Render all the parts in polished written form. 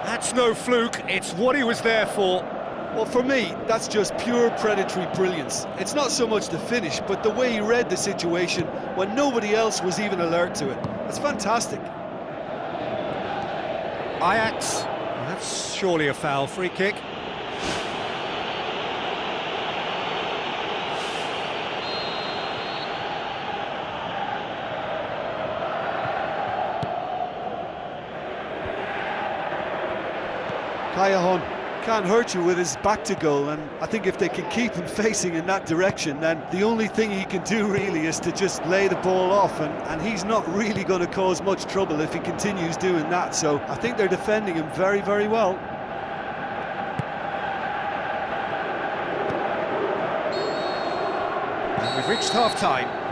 That's no fluke, it's what he was there for. Well, for me, that's just pure predatory brilliance. It's not so much the finish, but the way he read the situation when nobody else was even alert to it. It's fantastic. Ajax, that's surely a foul. Free kick. Callejon can't hurt you with his back to goal, and I think if they can keep him facing in that direction, then the only thing he can do really is to just lay the ball off, and he's not really going to cause much trouble if he continues doing that. So I think they're defending him very, very well. And we've reached half-time.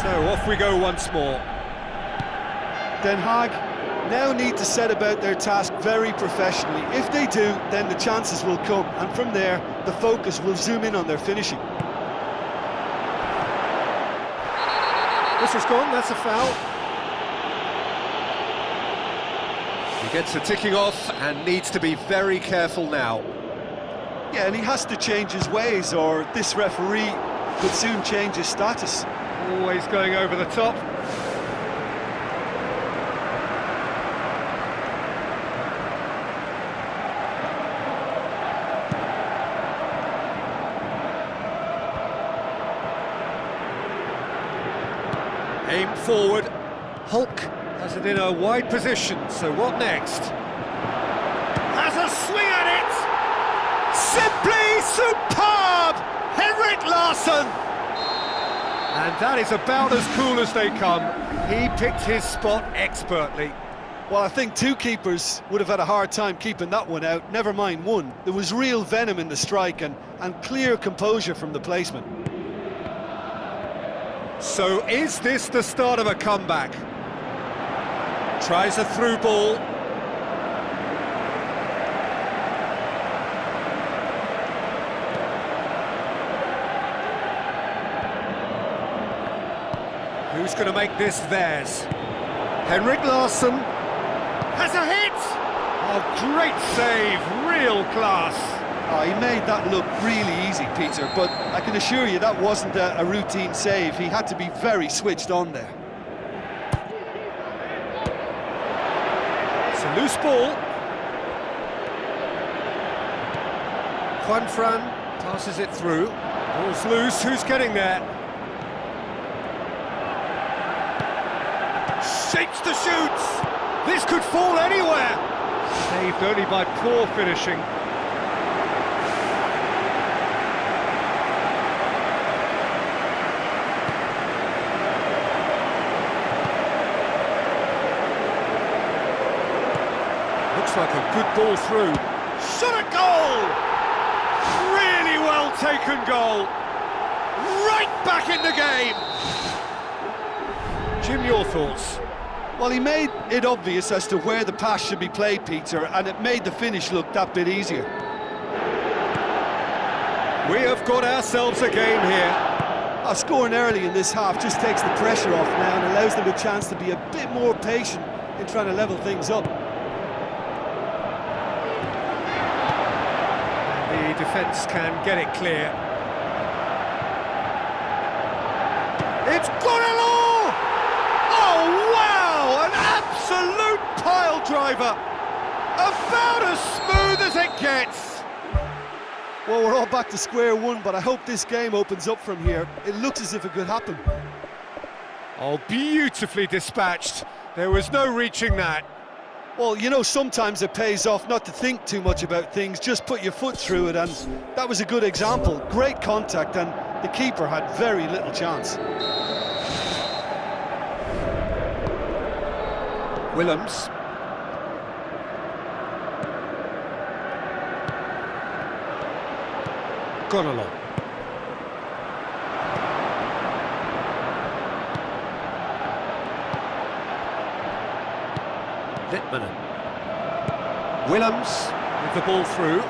So off we go once more. Den Haag now need to set about their task very professionally. If they do, then the chances will come, and from there, the focus will zoom in on their finishing. This has gone, that's a foul. He gets the ticking off and needs to be very careful now. Yeah, and he has to change his ways, or this referee could soon change his status. Always going over the top. Aim forward. Hulk has it in a wide position, so what next? Has a swing at it! Simply superb! Henrik Larsson! And that is about as cool as they come. He picked his spot expertly. Well, I think two keepers would have had a hard time keeping that one out, never mind one. There was real venom in the strike and clear composure from the placement. So is this the start of a comeback? Tries a through ball. Who's going to make this theirs? Henrik Larsson has a hit! Oh, great save, real class. Oh, he made that look really easy, Peter, but I can assure you that wasn't a routine save. He had to be very switched on there. It's a loose ball. Juanfran passes it through. Ball's loose, who's getting there? Shapes the shoots! This could fall anywhere! Saved only by poor finishing. Looks like a good ball through. Shot a goal! Really well taken goal! Right back in the game! Jim, your thoughts? Well, he made it obvious as to where the pass should be played, Peter, and it made the finish look that bit easier. We have got ourselves a game here. Scoring early in this half just takes the pressure off now and allows them a chance to be a bit more patient in trying to level things up. The defence can get it clear. It's Gonalo! Oh, wow! An absolute pile driver! About as smooth as it gets! Well, we're all back to square one, but I hope this game opens up from here. It looks as if it could happen. Oh, beautifully dispatched. There was no reaching that. Well, you know, sometimes it pays off not to think too much about things, just put your foot through it, and that was a good example. Great contact, and the keeper had very little chance. Willems. Gonalo. Littmanen. Willems with drive the ball through.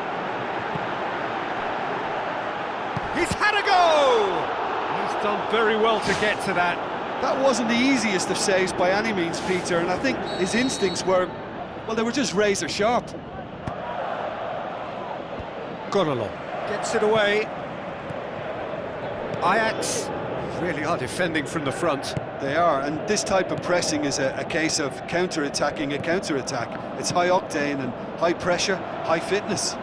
He's had a go! He's done very well to get to that. That wasn't the easiest of saves by any means, Peter, and I think his instincts were, well, they were just razor sharp. Gone along. Gets it away. Ajax really are defending from the front. They are, and this type of pressing is a case of counter-attacking a counter-attack. It's high octane and high pressure, high fitness.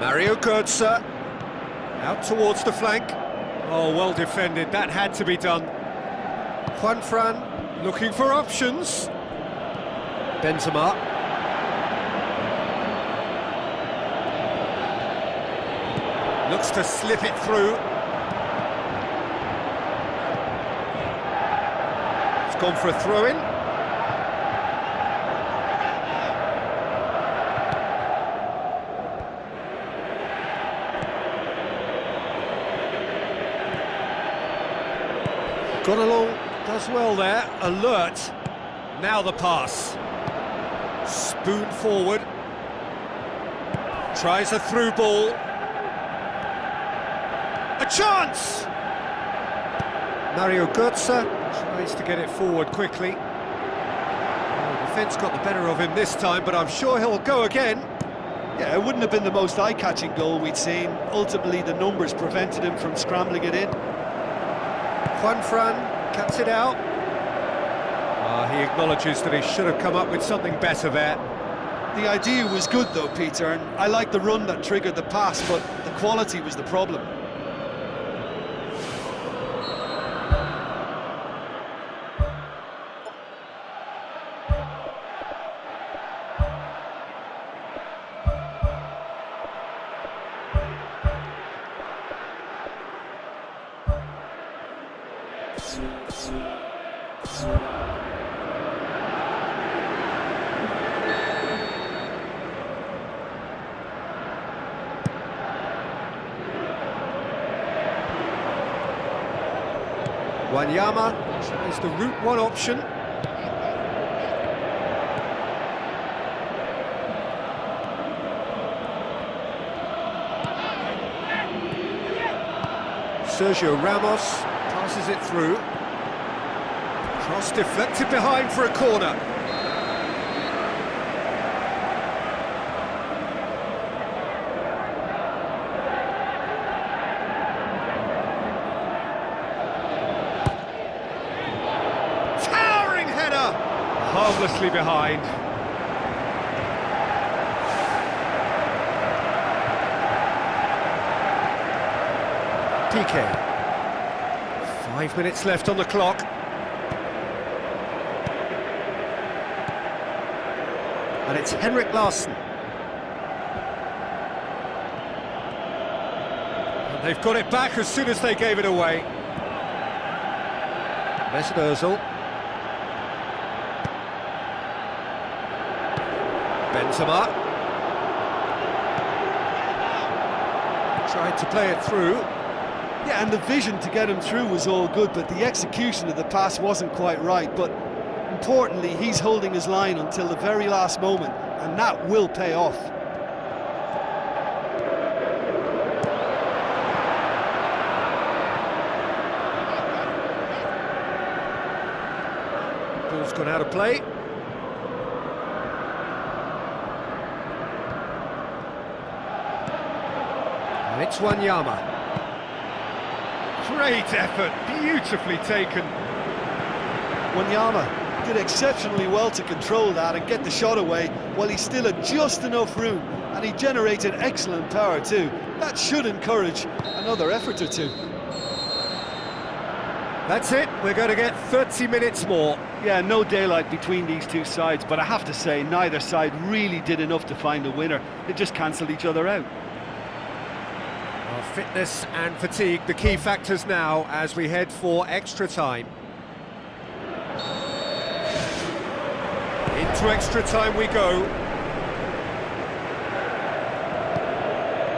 Mario Götze out towards the flank. Oh, well defended, that had to be done. Juan Fran looking for options. Benzema. Looks to slip it through. It's gone for a throw-in. Gone along, does well there, alert. Now the pass. Spoon forward. Tries a through ball. A chance! Mario Götze tries to get it forward quickly. The defence got the better of him this time, but I'm sure he'll go again. Yeah, it wouldn't have been the most eye-catching goal we'd seen. Ultimately, the numbers prevented him from scrambling it in. Juan Fran cuts it out. He acknowledges that he should have come up with something better there. The idea was good though, Peter, and I like the run that triggered the pass, but the quality was the problem. Wanyama tries the route one option. Sergio Ramos passes it through. Cross deflected behind for a corner. Harmlessly behind. PK. 5 minutes left on the clock. And it's Henrik Larsson. And they've got it back as soon as they gave it away. Mesut Ozil. Benzema tried to play it through. Yeah, and the vision to get him through was all good, but the execution of the pass wasn't quite right. But importantly, he's holding his line until the very last moment, and that will pay off. Ball's gone out of play. It's Wanyama. Great effort, beautifully taken. Wanyama did exceptionally well to control that and get the shot away while he still had just enough room, and he generated excellent power too. That should encourage another effort or two. That's it, we're going to get 30 minutes more. Yeah, no daylight between these two sides, but I have to say neither side really did enough to find a winner. They just cancelled each other out. Fitness and fatigue, the key factors now as we head for extra time. Into extra time we go.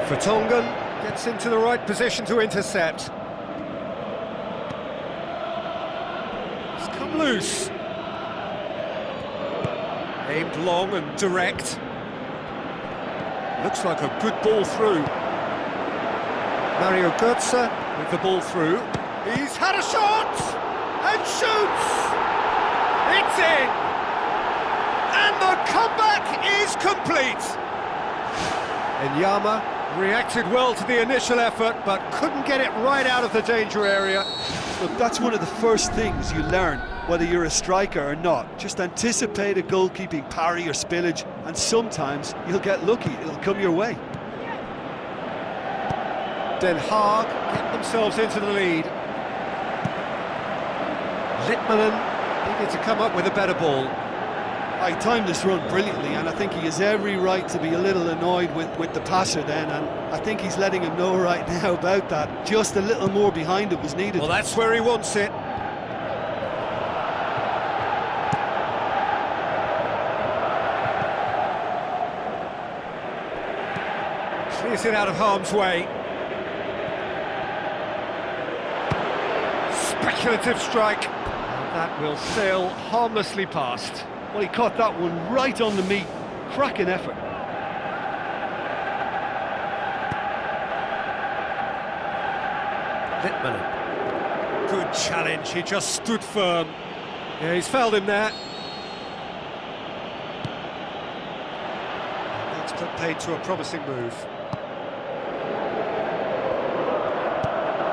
Vertonghen gets into the right position to intercept. It's come loose. Aimed long and direct. Looks like a good ball through. Mario Götze with the ball through. He's had a shot and shoots. It's in. And the comeback is complete. Enyama reacted well to the initial effort, but couldn't get it right out of the danger area. Look, that's one of the first things you learn, whether you're a striker or not. Just anticipate a goalkeeping parry or spillage, and sometimes you'll get lucky, it'll come your way. Den Haag get themselves into the lead. Litmanen needed to come up with a better ball. I timed this run brilliantly, and I think he has every right to be a little annoyed with the passer then, and I think he's letting him know right now about that. Just a little more behind it was needed. Well, that's where he wants it. Clears it out of harm's way. Speculative strike. And that will sail harmlessly past. Well, he caught that one right on the meat. Cracking effort. Litmanen. Good challenge, he just stood firm. Yeah, he's fouled him there. That's put paid to a promising move.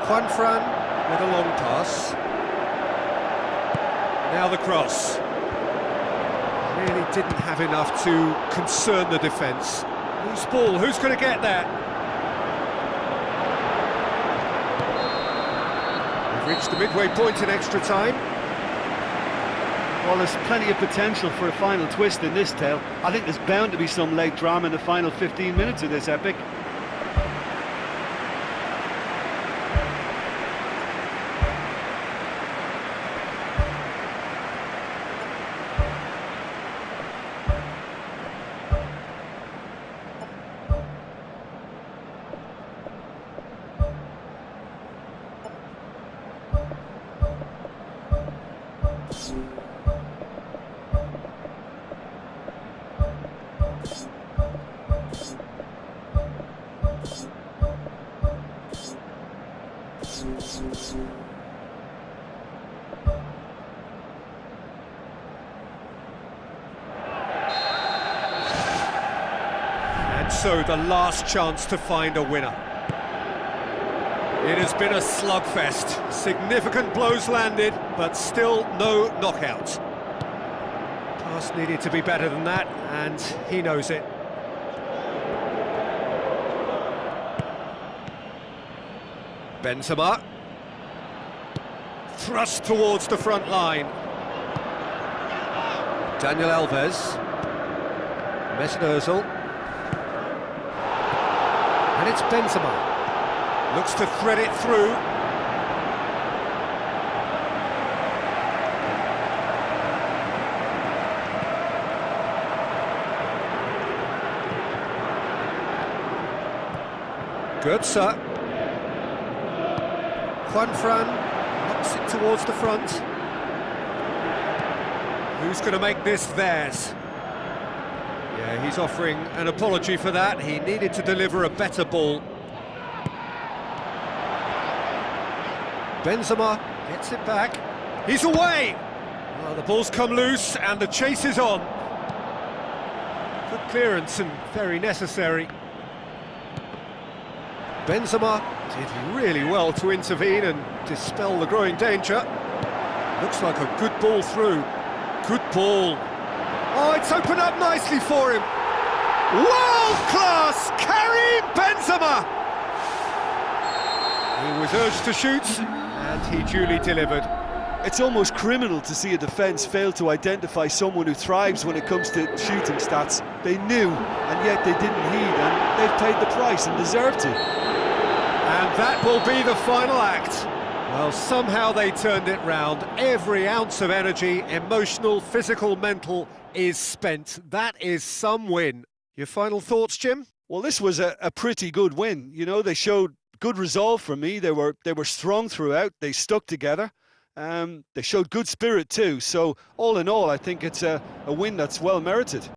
Juanfran with a long pass. Now the cross. Really didn't have enough to concern the defence. Loose ball, who's going to get that? We've reached the midway point in extra time. Well, there's plenty of potential for a final twist in this tale. I think there's bound to be some late drama in the final 15 minutes of this epic. And so the last chance to find a winner. It has been a slugfest. Significant blows landed, but still no knockout. Pass needed to be better than that, and he knows it. Benzema. Thrust towards the front line. Daniel Alves. Mesut Ozil. And it's Benzema. Looks to thread it through. Götze. Juanfran knocks it towards the front. Who's going to make this theirs? Yeah, he's offering an apology for that. He needed to deliver a better ball. Benzema gets it back. He's away! Well, the ball's come loose and the chase is on. Good clearance and very necessary. Benzema did really well to intervene and dispel the growing danger. Looks like a good ball through. Good ball. Oh, it's opened up nicely for him. World-class Karim Benzema! He was urged to shoot, and he duly delivered. It's almost criminal to see a defence fail to identify someone who thrives when it comes to shooting stats. They knew, and yet they didn't heed, and they've paid the price and deserve to. And that will be the final act. Well, somehow they turned it round. Every ounce of energy, emotional, physical, mental, is spent. That is some win. Your final thoughts, Jim? Well, this was a pretty good win. You know, they showed good resolve from me. They were strong throughout. They stuck together. They showed good spirit too, so all in all I think it's a win that's well merited.